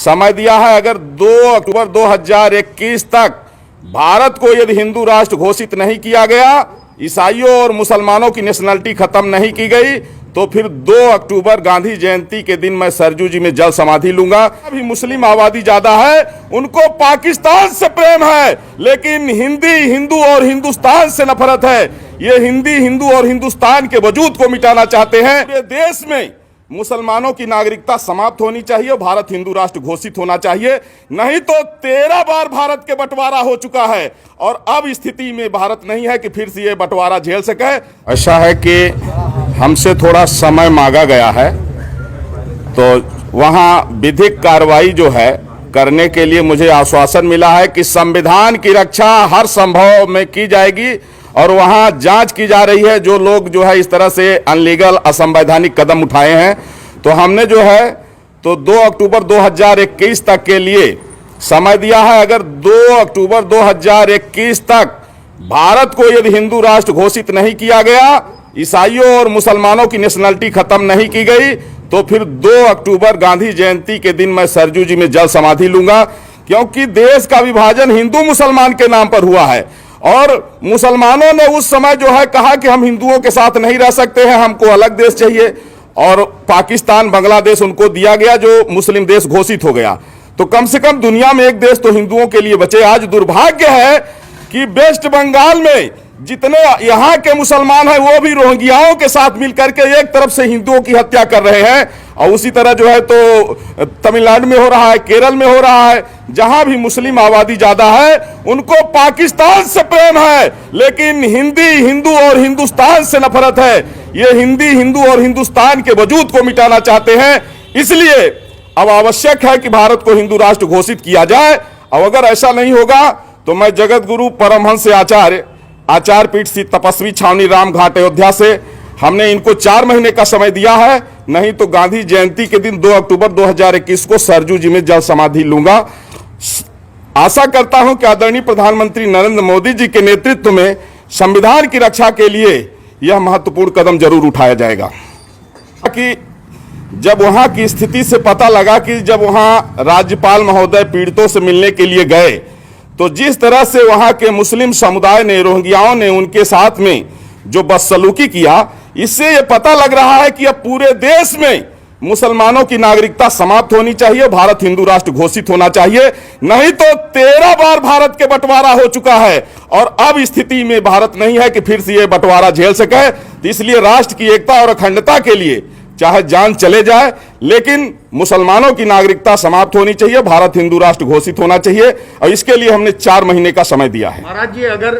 समय दिया है। अगर 2 अक्टूबर 2021 तक भारत को यदि हिंदू राष्ट्र घोषित नहीं किया गया, ईसाइयों और मुसलमानों की नेशनलिटी खत्म नहीं की गई, तो फिर 2 अक्टूबर गांधी जयंती के दिन मैं सरजू जी में जल समाधि लूंगा। अभी मुस्लिम आबादी ज्यादा है, उनको पाकिस्तान से प्रेम है, लेकिन हिंदी हिंदू और हिंदुस्तान से नफरत है। ये हिंदी हिंदू और हिंदुस्तान के वजूद को मिटाना चाहते हैं। पूरे देश में मुसलमानों की नागरिकता समाप्त होनी चाहिए, भारत हिंदू राष्ट्र घोषित होना चाहिए, नहीं तो 13 बार भारत के बंटवारा हो चुका है और अब स्थिति में भारत नहीं है कि फिर से ये बंटवारा झेल सके। ऐसा है कि हमसे थोड़ा समय मांगा गया है, तो वहाँ विधिक कार्रवाई जो है करने के लिए मुझे आश्वासन मिला है कि संविधान की रक्षा हर संभव में की जाएगी और वहाँ जांच की जा रही है। जो लोग जो है इस तरह से अनलीगल असंवैधानिक कदम उठाए हैं, तो हमने जो है तो 2 अक्टूबर 2021 तक के लिए समय दिया है। अगर 2 अक्टूबर 2021 तक भारत को यदि हिंदू राष्ट्र घोषित नहीं किया गया, ईसाइयों और मुसलमानों की नेशनलिटी खत्म नहीं की गई, तो फिर 2 अक्टूबर गांधी जयंती के दिन मैं सरजू जी में जल समाधि लूंगा। क्योंकि देश का विभाजन हिंदू मुसलमान के नाम पर हुआ है और मुसलमानों ने उस समय जो है कहा कि हम हिंदुओं के साथ नहीं रह सकते हैं, हमको अलग देश चाहिए, और पाकिस्तान बांग्लादेश उनको दिया गया जो मुस्लिम देश घोषित हो गया। तो कम से कम दुनिया में एक देश तो हिंदुओं के लिए बचे। आज दुर्भाग्य है कि वेस्ट बंगाल में जितने यहाँ के मुसलमान हैं वो भी रोहिंग्याओं के साथ मिलकर के एक तरफ से हिंदुओं की हत्या कर रहे हैं, और उसी तरह जो है तो तमिलनाडु में हो रहा है, केरल में हो रहा है। जहां भी मुस्लिम आबादी ज्यादा है उनको पाकिस्तान से प्रेम है, लेकिन हिंदी हिंदू और हिंदुस्तान से नफरत है। ये हिंदी हिंदू और हिंदुस्तान के वजूद को मिटाना चाहते हैं। इसलिए अब आवश्यक है कि भारत को हिंदू राष्ट्र घोषित किया जाए, और अगर ऐसा नहीं होगा तो मैं जगत गुरु परमहंस आचार्य पीठ श्री तपस्वी छावनी राम घाट अयोध्या से हमने इनको 4 महीने का समय दिया है, नहीं तो गांधी जयंती के दिन 2 अक्टूबर 2021 को सरजू जी में जल समाधि लूंगा। आशा करता हूं कि आदरणीय प्रधानमंत्री नरेंद्र मोदी जी के नेतृत्व में संविधान की रक्षा के लिए यह महत्वपूर्ण कदम जरूर उठाया जाएगा। कि जब वहां की स्थिति से पता लगा कि जब वहां राज्यपाल महोदय पीड़ितों से मिलने के लिए गए, तो जिस तरह से वहां के मुस्लिम समुदाय ने, रोहिंग्याओं ने उनके साथ में जो बदसलूकी किया, इससे यह पता लग रहा है कि अब पूरे देश में मुसलमानों की नागरिकता समाप्त होनी चाहिए, भारत हिंदू राष्ट्र घोषित होना चाहिए, नहीं तो 13 बार भारत के बंटवारा हो चुका है और अब स्थिति में भारत नहीं है कि फिर से यह बंटवारा झेल सके। तो इसलिए राष्ट्र की एकता और अखंडता के लिए चाहे जान चले जाए, लेकिन मुसलमानों की नागरिकता समाप्त होनी चाहिए, भारत हिंदू राष्ट्र घोषित होना चाहिए, और इसके लिए हमने 4 महीने का समय दिया है। महाराज जी, अगर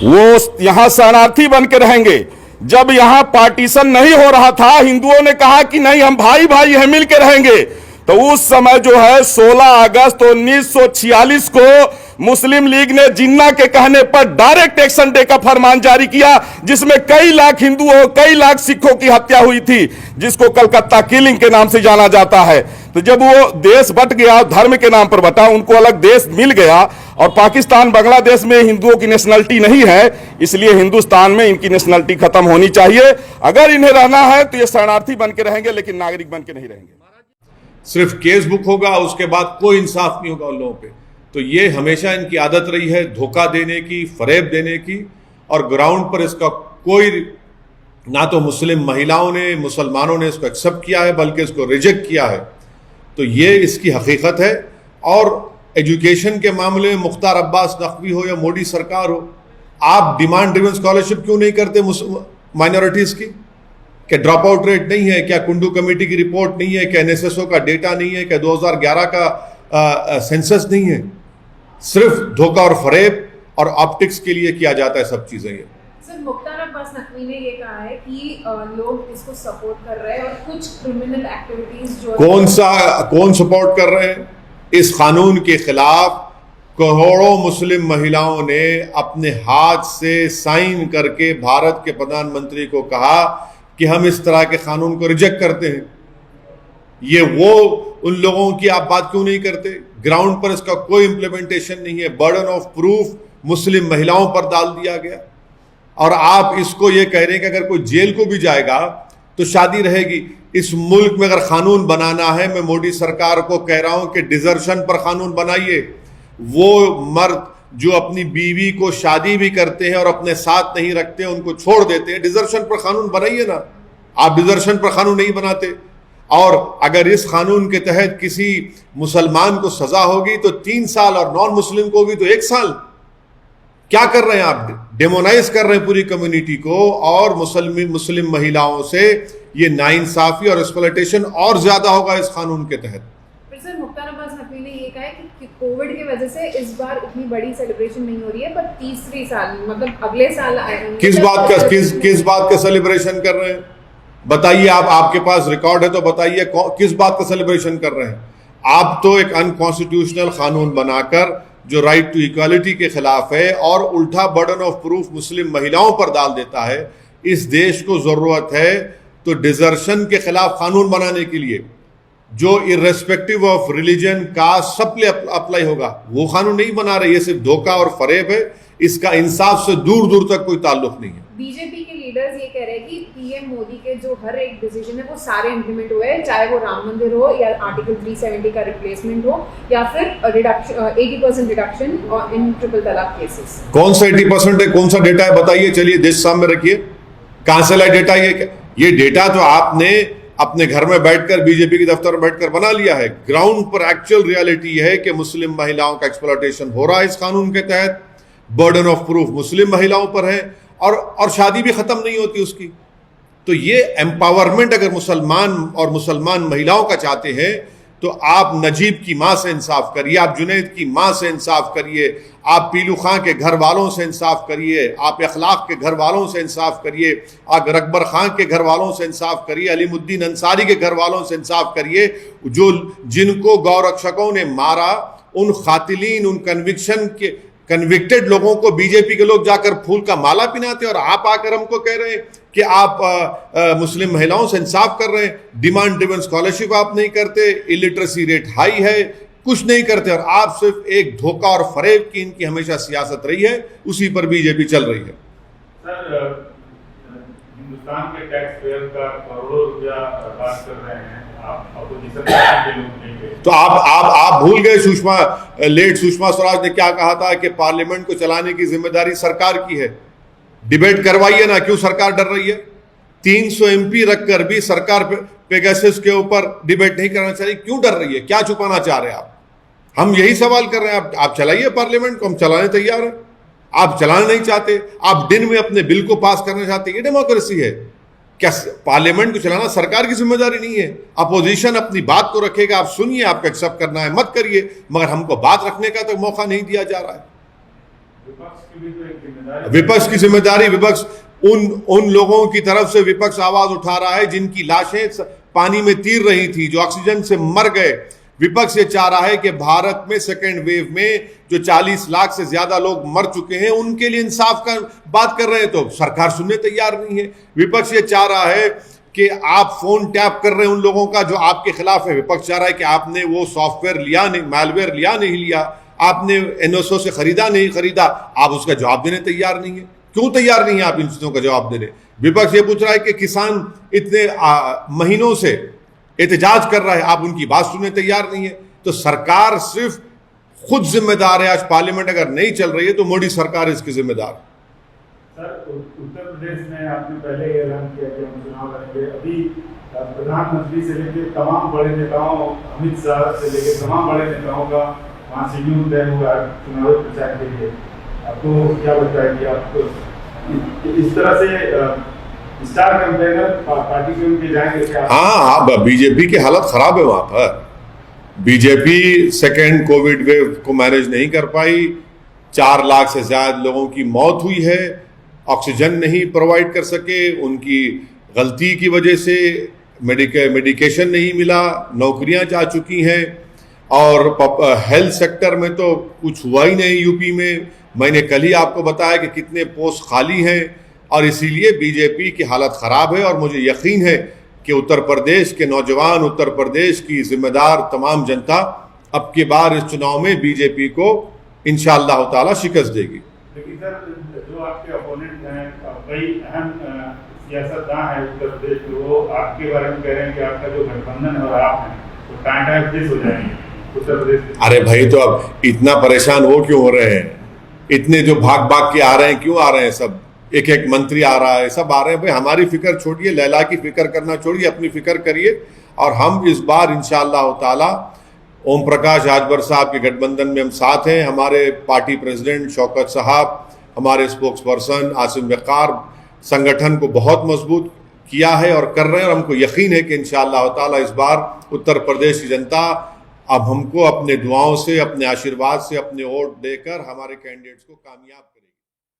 वो यहां शरणार्थी बन के रहेंगे, जब यहां पार्टीशन नहीं हो रहा था, हिंदुओं ने कहा कि नहीं हम भाई भाई हैं, मिल के रहेंगे, तो उस समय जो है 16 अगस्त 1946 को मुस्लिम लीग ने जिन्ना के कहने पर डायरेक्ट एक्शन डे का फरमान जारी किया, जिसमें कई लाख हिंदुओं, कई लाख सिखों की हत्या हुई थी, जिसको कलकत्ता किलिंग के नाम से जाना जाता है। तो जब वो देश बट गया, धर्म के नाम पर बटा, उनको अलग देश मिल गया, और पाकिस्तान बांग्लादेश में हिंदुओं की नेशनलिटी नहीं है, इसलिए हिंदुस्तान में इनकी नेशनलिटी खत्म होनी चाहिए। अगर इन्हें रहना है तो ये शरणार्थी बन के रहेंगे, लेकिन नागरिक बन के नहीं रहेंगे। सिर्फ केस बुक होगा, उसके बाद कोई इंसाफ नहीं होगा उन लोगों पे। तो ये हमेशा इनकी आदत रही है धोखा देने की, फरेब देने की, और ग्राउंड पर इसका कोई, ना तो मुस्लिम महिलाओं ने, मुसलमानों ने इसको एक्सेप्ट किया है, बल्कि इसको रिजेक्ट किया है। तो ये इसकी हकीकत है। और एजुकेशन के मामले में मुख्तार अब्बास नकवी हो या मोदी सरकार हो, आप डिमांड ड्रिवन स्कॉलरशिप क्यों नहीं करते माइनॉरिटीज की? क्या ड्रॉप आउट रेट नहीं है? क्या कुंडू कमेटी की रिपोर्ट नहीं है? क्या एनएसएसओ का डेटा नहीं है? क्या 2011 का सेंसस नहीं है? सिर्फ धोखा और फरेब और ऑप्टिक्स के लिए किया जाता है सब चीजें। ये सर, मुख्तार अब्बास नकवी ने ये कहा है कि लोग इसको सपोर्ट कर रहे हैं और कुछ क्रिमिनल एक्टिविटीज जो कौन सपोर्ट कर रहे हैं? इस कानून के खिलाफ करोड़ों मुस्लिम महिलाओं ने अपने हाथ से साइन करके भारत के प्रधानमंत्री को कहा कि हम इस तरह के कानून को रिजेक्ट करते हैं। ये वो उन लोगों की आप बात क्यों नहीं करते? ग्राउंड पर इसका कोई इंप्लीमेंटेशन नहीं है। बर्डन ऑफ प्रूफ मुस्लिम महिलाओं पर डाल दिया गया, और आप इसको ये कह रहे हैं कि अगर कोई जेल को भी जाएगा तो शादी रहेगी। इस मुल्क में अगर कानून बनाना है, मैं मोदी सरकार को कह रहा हूं कि डिजर्शन पर कानून बनाइए। वो मर्द जो अपनी बीवी को शादी भी करते हैं और अपने साथ नहीं रखते, उनको छोड़ देते हैं, डिजर्शन पर कानून बनाइए ना। आप डिजर्शन पर कानून नहीं बनाते, और अगर इस कानून के तहत किसी मुसलमान को सजा होगी तो 3 साल और नॉन मुस्लिम को भी तो 1 साल। क्या कर रहे हैं आप? डेमोनाइज कर रहे हैं पूरी कम्युनिटी को, और मुस्लिम महिलाओं से ये नाइंसाफी और एक्सप्लॉयटेशन और ज्यादा होगा इस कानून के तहत। पर सर मुख्तार अब्बास नकवी ने ये कहा है कि कोविड की वजह से इस बार उतनी बड़ी सेलिब्रेशन नहीं हो रही है, पर तीसरी साल मतलब अगले साल किस बात का सेलिब्रेशन कर रहे हैं? बताइए, आप आपके पास रिकॉर्ड है तो बताइए किस बात का सेलिब्रेशन कर रहे हैं? आप तो एक अनकॉन्स्टिट्यूशनल कानून बनाकर जो राइट टू इक्वालिटी के खिलाफ है और उल्टा बर्डन ऑफ प्रूफ मुस्लिम महिलाओं पर डाल देता है। इस देश को जरूरत है तो डिजर्शन के खिलाफ कानून बनाने के लिए, जो इर्रेस्पेक्टिव ऑफ रिलीजन कास्ट सब पे अप्लाई होगा। वो कानून नहीं बना रहे, ये सिर्फ धोखा और फरेब है। इसका इंसाफ से दूर दूर तक कोई ताल्लुक नहीं है। बीजेपी के लीडर्स ये कह रहे हैं कि पीएम मोदी के जो हर एक डिसीजन है वो सारे इंप्लीमेंट हुए हैं, चाहे वो राम मंदिर हो या आर्टिकल 370 का रिप्लेसमेंट हो या फिर 80% रिडक्शन इन ट्रिपल तलाक केसेस। कौन सा 80% है? कौन सा डेटा है? बताइए, चलिए देश सामने रखिए। कहां से लाए डेटा? ये डेटा तो आपने अपने घर में बैठकर, बीजेपी के दफ्तर में बैठकर बना लिया है। ग्राउंड पर एक्चुअल रियलिटी है कि मुस्लिम महिलाओं का एक्सप्लॉयटेशन हो रहा है इस कानून के तहत। बर्डन ऑफ प्रूफ मुस्लिम महिलाओं पर है, और शादी भी खत्म नहीं होती उसकी। तो ये एम्पावरमेंट अगर मुसलमान और मुसलमान महिलाओं का चाहते हैं तो आप नजीब की मां से इंसाफ करिए, आप जुनैद की मां से इंसाफ करिए, आप पीलू खां के घर वालों से इंसाफ करिए, आप अखलाक के घर वालों से इंसाफ करिए, आप अकबर खां के घर वालों से इंसाफ करिए, अलीमुद्दीन अंसारी के घर वालों से इंसाफ करिए, जिनको गौरक्षकों ने मारा, उन खातिलीन, उन कन्विक्टेड लोगों को बीजेपी के लोग जाकर फूल का माला पिनाते, और आप आकर हमको कह रहे हैं कि आप मुस्लिम महिलाओं से इंसाफ कर रहे हैं। डिमांड ड्रिवन स्कॉलरशिप आप नहीं करते, इलिटरेसी रेट हाई है, कुछ नहीं करते, और आप सिर्फ एक धोखा और फरेब की इनकी हमेशा सियासत रही है, उसी पर बीजेपी चल रही है। सर, हिंदुस्तान के टैक्स पेयर का करोड़ों रुपया बर्बाद कर रहे हैं आप, अपोजिशन के लोग नहीं गए। तो आप भूल गए सुषमा स्वराज ने क्या कहा था कि पार्लियामेंट को चलाने की जिम्मेदारी सरकार की है। डिबेट करवाइए ना, क्यों सरकार डर रही है? 300 MP रखकर भी सरकार पेगासस के ऊपर डिबेट नहीं करना चाहिए, क्यों डर रही है? क्या छुपाना चाह रहे हैं आप? हम यही सवाल कर रहे हैं। आप चलाइए पार्लियामेंट को, हम चलाने तैयार हैं। आप चलाना नहीं चाहते, आप दिन में अपने बिल को पास करना चाहते हैं, ये डेमोक्रेसी है क्या? पार्लियामेंट को चलाना सरकार की जिम्मेदारी नहीं है। अपोजिशन अपनी बात को रखेगा, आप सुनिए, आपको एक्सेप्ट करना है मत करिए, मगर हमको बात रखने का तो मौका नहीं दिया जा रहा है। विपक्ष की जिम्मेदारी, विपक्ष उन लोगों की तरफ से विपक्ष आवाज उठा रहा है जिनकी लाशें पानी में तीर रही थी, जो ऑक्सीजन से मर गए। विपक्ष ये चाह रहा है कि भारत में सेकेंड वेव में जो 40 लाख से ज्यादा लोग मर चुके हैं उनके लिए इंसाफ का बात कर रहे हैं, तो सरकार सुनने तैयार नहीं है। विपक्ष ये चाह रहा है कि आप फोन टैप कर रहे हैं उन लोगों का जो आपके खिलाफ है। विपक्ष चाह रहा है कि आपने वो सॉफ्टवेयर लिया नहीं, मैलवेयर लिया नहीं लिया, आपने NSO से खरीदा नहीं खरीदा, आप उसका जवाब देने तैयार नहीं है। क्यों तैयार नहीं है आप इन चीजों का जवाब देने? विपक्ष ये पूछ रहा है कि किसान इतने महीनों से एहतजाज कर रहा है, आप उनकी बात सुनने तैयार नहीं है। तो सरकार सिर्फ खुद जिम्मेदार है। आज पार्लियामेंट अगर नहीं चल रही है तो मोदी सरकार इसकी जिम्मेदार। सर, उत्तर प्रदेश में आपने पहले ये ऐलान किया कि हम चुनाव लड़ेंगे। अभी प्रधानमंत्री से लेकर तमाम बड़े नेताओं, अमित शाह से लेकर तमाम बड़े नेताओं का वहाँ शेड्यूल तय हुआ चुनावी प्रचार के लिए। आपको क्या लगता है कि आप इस तरह से स्टार कैंपेनर पार्टी के उनके जाएंगे क्या? हाँ, बीजेपी की हालत खराब है वहां पर। बीजेपी सेकेंड कोविड वेव को मैनेज नहीं कर पाई, 4 लाख से ज्यादा लोगों की मौत हुई है, ऑक्सीजन नहीं प्रोवाइड कर सके, उनकी गलती की वजह से मेडिकेशन नहीं मिला, नौकरियां जा चुकी हैं, और हेल्थ सेक्टर में तो कुछ हुआ ही नहीं यूपी में। मैंने कल ही आपको बताया कि कितने पोस्ट खाली हैं, और इसीलिए बीजेपी की हालत खराब है। और मुझे यकीन है कि उत्तर प्रदेश के नौजवान, उत्तर प्रदेश की जिम्मेदार तमाम जनता अब की बार इस चुनाव में बीजेपी को इंशाअल्लाह ताला शिकस्त देगी। लेकिन सर, जो आपके अपोनेंट हैं, कई अहम सियासतदान है उत्तर प्रदेश में, वो आपके बारे में कह रहे हैं कि आपका जो गठबंधन है और आप हैं वो टाइम फिक्स हो जाएंगे उत्तर प्रदेश में। अरे भाई, तो अब इतना परेशान वो क्यों हो रहे हैं? इतने जो भाग भाग के आ रहे हैं, क्यों आ रहे हैं? सब एक एक मंत्री आ रहा है, सब आ रहे हैं। भाई हमारी फिक्र छोड़िए, लैला की फिक्र करना छोड़िए, अपनी फिक्र करिए। और हम इस बार इंशाअल्लाह ताला ओम प्रकाश राजभर साहब के गठबंधन में हम साथ हैं। हमारे पार्टी प्रेसिडेंट शौकत साहब, हमारे स्पोक्स पर्सन आसिम वक़ार संगठन को बहुत मजबूत किया है और कर रहे हैं, और हमको यकीन है कि इंशाअल्लाह ताला इस बार उत्तर प्रदेश की जनता अब हमको अपने दुआओं से, अपने आशीर्वाद से, अपने वोट देकर हमारे कैंडिडेट्स को कामयाब